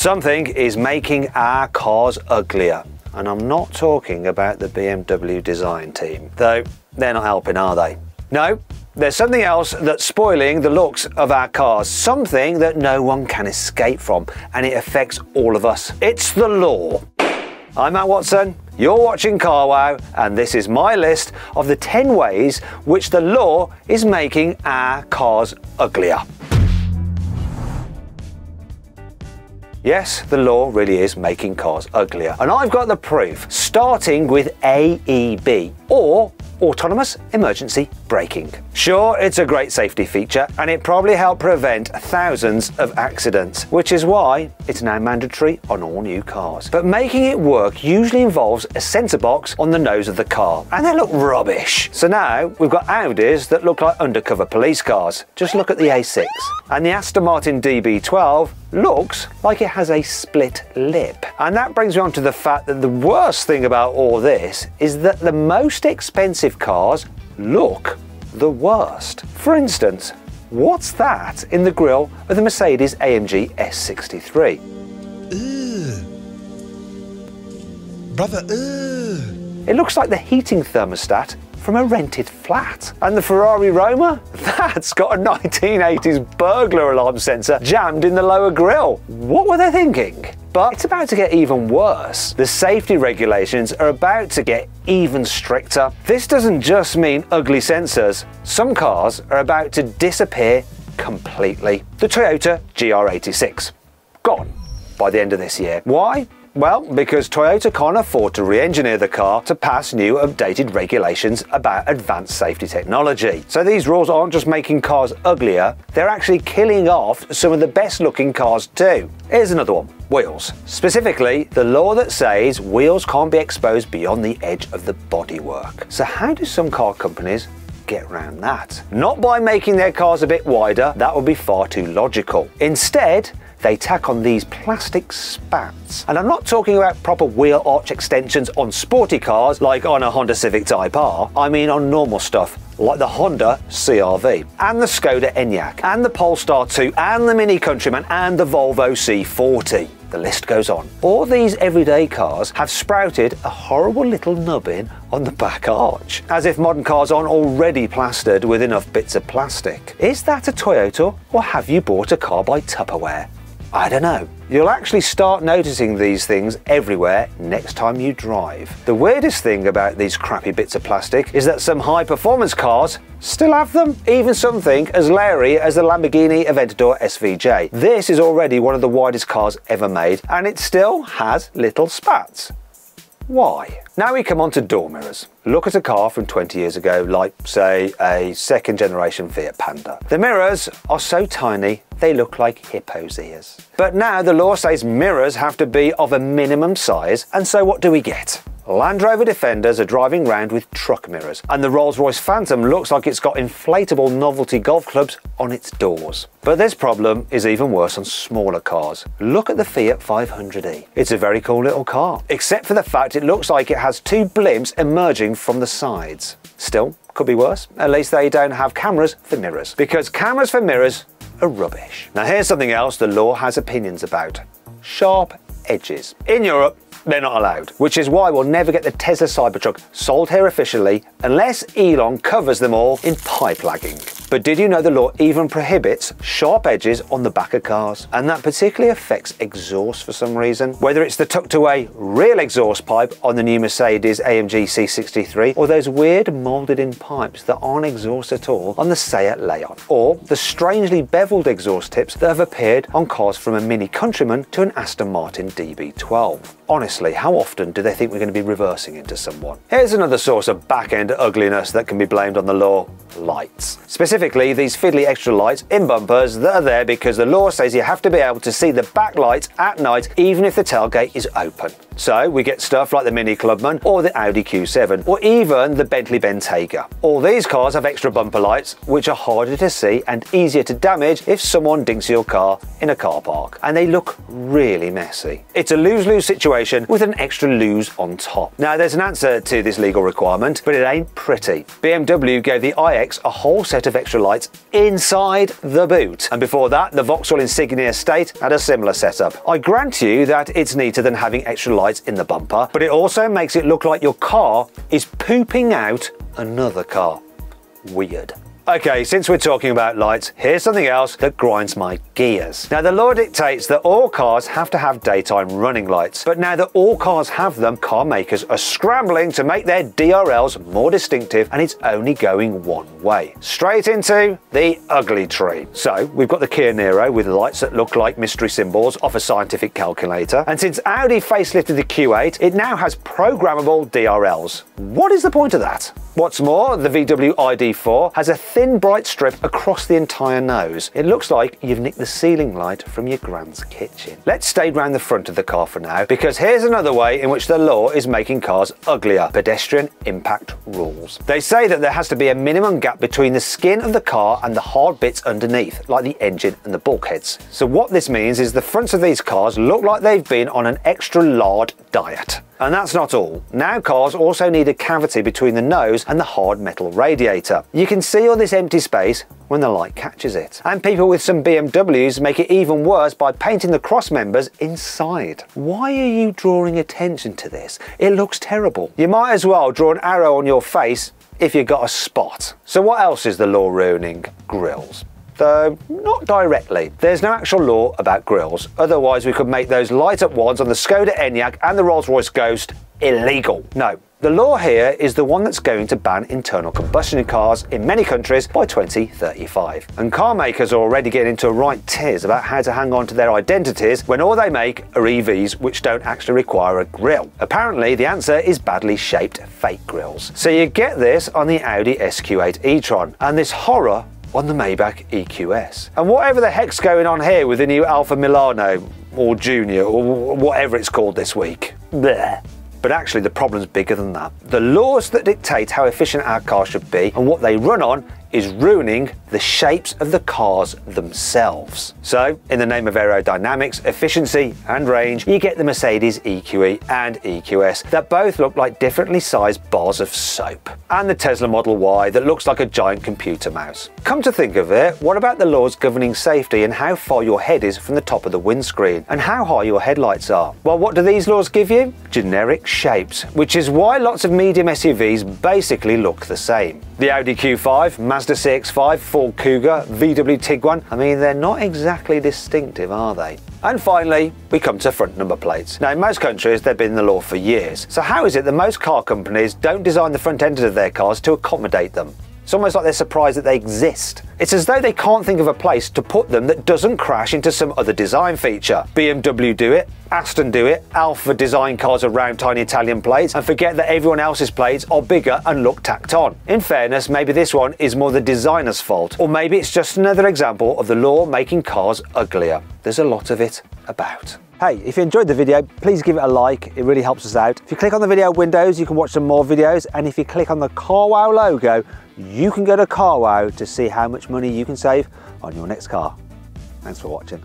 Something is making our cars uglier. And I'm not talking about the BMW design team, though they're not helping, are they? No, there's something else that's spoiling the looks of our cars, something that no one can escape from, and it affects all of us. It's the law. I'm Matt Watson, you're watching Car Wow, and this is my list of the 10 ways which the law is making our cars uglier. Yes, the law really is making cars uglier, and I've got the proof, starting with AEB, or Autonomous Emergency Braking. Sure, it's a great safety feature, and it probably helped prevent thousands of accidents, which is why it's now mandatory on all new cars. But making it work usually involves a sensor box on the nose of the car, and they look rubbish. So now we've got Audis that look like undercover police cars. Just look at the A6. And the Aston Martin DB12 looks like it has a split lip. And that brings me on to the fact that the worst thing about all this is that the most expensive cars look the worst. For instance, what's that in the grille of the Mercedes AMG S63? Brother, It looks like the heating thermostat from a rented flat. And the Ferrari Roma? That's got a 1980s burglar alarm sensor jammed in the lower grille. What were they thinking? But it's about to get even worse. The safety regulations are about to get even stricter. This doesn't just mean ugly sensors. Some cars are about to disappear completely. The Toyota GR86. Gone by the end of this year. Why? Well, because Toyota can't afford to re-engineer the car to pass new updated regulations about advanced safety technology. So these rules aren't just making cars uglier, they're actually killing off some of the best looking cars too. Here's another one. Wheels. Specifically, the law that says wheels can't be exposed beyond the edge of the bodywork. So how do some car companies get around that? Not by making their cars a bit wider, that would be far too logical. Instead, they tack on these plastic spats. And I'm not talking about proper wheel arch extensions on sporty cars like on a Honda Civic Type R. I mean on normal stuff like the Honda CR-V and the Skoda Enyaq and the Polestar 2 and the Mini Countryman and the Volvo C40. The list goes on. All these everyday cars have sprouted a horrible little nubbin on the back arch, as if modern cars aren't already plastered with enough bits of plastic. Is that a Toyota, or have you bought a car by Tupperware? I don't know. You'll actually start noticing these things everywhere next time you drive. The weirdest thing about these crappy bits of plastic is that some high-performance cars still have them. Even something as leery as the Lamborghini Aventador SVJ. This is already one of the widest cars ever made, and it still has little spats. Why? Now we come on to door mirrors. Look at a car from 20 years ago, like, say, a second generation Fiat Panda. The mirrors are so tiny, they look like hippo's ears. But now the law says mirrors have to be of a minimum size, and so what do we get? Land Rover Defenders are driving around with truck mirrors, and the Rolls-Royce Phantom looks like it's got inflatable novelty golf clubs on its doors. But this problem is even worse on smaller cars. Look at the Fiat 500e. It's a very cool little car, except for the fact it looks like it has two blimps emerging from the sides. Still, could be worse. At least they don't have cameras for mirrors, because cameras for mirrors are rubbish. Now here's something else the law has opinions about. Sharp edges. In Europe, they're not allowed, which is why we'll never get the Tesla Cybertruck sold here officially unless Elon covers them all in pipe lagging. But did you know the law even prohibits sharp edges on the back of cars? And that particularly affects exhaust for some reason. Whether it's the tucked away real exhaust pipe on the new Mercedes AMG C63, or those weird moulded in pipes that aren't exhaust at all on the Seat Leon, or the strangely beveled exhaust tips that have appeared on cars from a Mini Countryman to an Aston Martin DB12. Honestly, how often do they think we're going to be reversing into someone? Here's another source of back-end ugliness that can be blamed on the law. Lights. Specifically, these fiddly extra lights in bumpers that are there because the law says you have to be able to see the backlights at night even if the tailgate is open. So we get stuff like the Mini Clubman or the Audi Q7 or even the Bentley Bentayga. All these cars have extra bumper lights which are harder to see and easier to damage if someone dinks your car in a car park, and they look really messy. It's a lose-lose situation with an extra lose on top. Now there's an answer to this legal requirement, but it ain't pretty. BMW gave the iX a whole set of extra extra lights inside the boot. And before that, the Vauxhall Insignia Estate had a similar setup. I grant you that it's neater than having extra lights in the bumper, but it also makes it look like your car is pooping out another car. Weird. Okay, since we're talking about lights, here's something else that grinds my gears. Now, the law dictates that all cars have to have daytime running lights, but now that all cars have them, car makers are scrambling to make their DRLs more distinctive, and it's only going one way. Straight into the ugly tree. So, we've got the Kia Niro with lights that look like mystery symbols off a scientific calculator, and since Audi facelifted the Q8, it now has programmable DRLs. What is the point of that? What's more, the VW ID4 has a thin bright strip across the entire nose. It looks like you've nicked the ceiling light from your grand's kitchen. Let's stay round the front of the car for now, because here's another way in which the law is making cars uglier: pedestrian impact rules. They say that there has to be a minimum gap between the skin of the car and the hard bits underneath, like the engine and the bulkheads. So what this means is the fronts of these cars look like they've been on an extra lard diet. And that's not all. Now cars also need a cavity between the nose and the hard metal radiator. You can see all this empty space when the light catches it. And people with some BMWs make it even worse by painting the cross members inside. Why are you drawing attention to this? It looks terrible. You might as well draw an arrow on your face if you got a spot. So what else is the law ruining? Grills. Though not directly. There's no actual law about grills, otherwise we could make those light up ones on the Skoda Enyaq and the Rolls-Royce Ghost illegal. No, the law here is the one that's going to ban internal combustion cars in many countries by 2035. And car makers are already getting into a right tiz about how to hang on to their identities when all they make are EVs which don't actually require a grille. Apparently the answer is badly shaped fake grills. So you get this on the Audi SQ8 e-tron, and this horror on the Maybach EQS. And whatever the heck's going on here with the new Alfa Milano, or Junior, or whatever it's called this week. Blech. But actually the problem's bigger than that. The laws that dictate how efficient our cars should be and what they run on is ruining the shapes of the cars themselves. So, in the name of aerodynamics, efficiency and range, you get the Mercedes EQE and EQS that both look like differently sized bars of soap. And the Tesla Model Y that looks like a giant computer mouse. Come to think of it, what about the laws governing safety and how far your head is from the top of the windscreen? And how high your headlights are? Well, what do these laws give you? Generic shapes, which is why lots of medium SUVs basically look the same. The Audi Q5, Mazda CX-5, Ford Kuga, VW Tiguan, I mean, they're not exactly distinctive, are they? And finally, we come to front number plates. Now, in most countries, they've been the law for years. So how is it that most car companies don't design the front end of their cars to accommodate them? It's almost like they're surprised that they exist. It's as though they can't think of a place to put them that doesn't crash into some other design feature. BMW do it, Aston do it, Alfa design cars around tiny Italian plates and forget that everyone else's plates are bigger and look tacked on. In fairness, maybe this one is more the designer's fault, or maybe it's just another example of the law making cars uglier. There's a lot of it about. Hey, if you enjoyed the video, please give it a like, it really helps us out. If you click on the video windows, you can watch some more videos, and if you click on the CarWow logo, you can go to CarWow to see how much money you can save on your next car. Thanks for watching.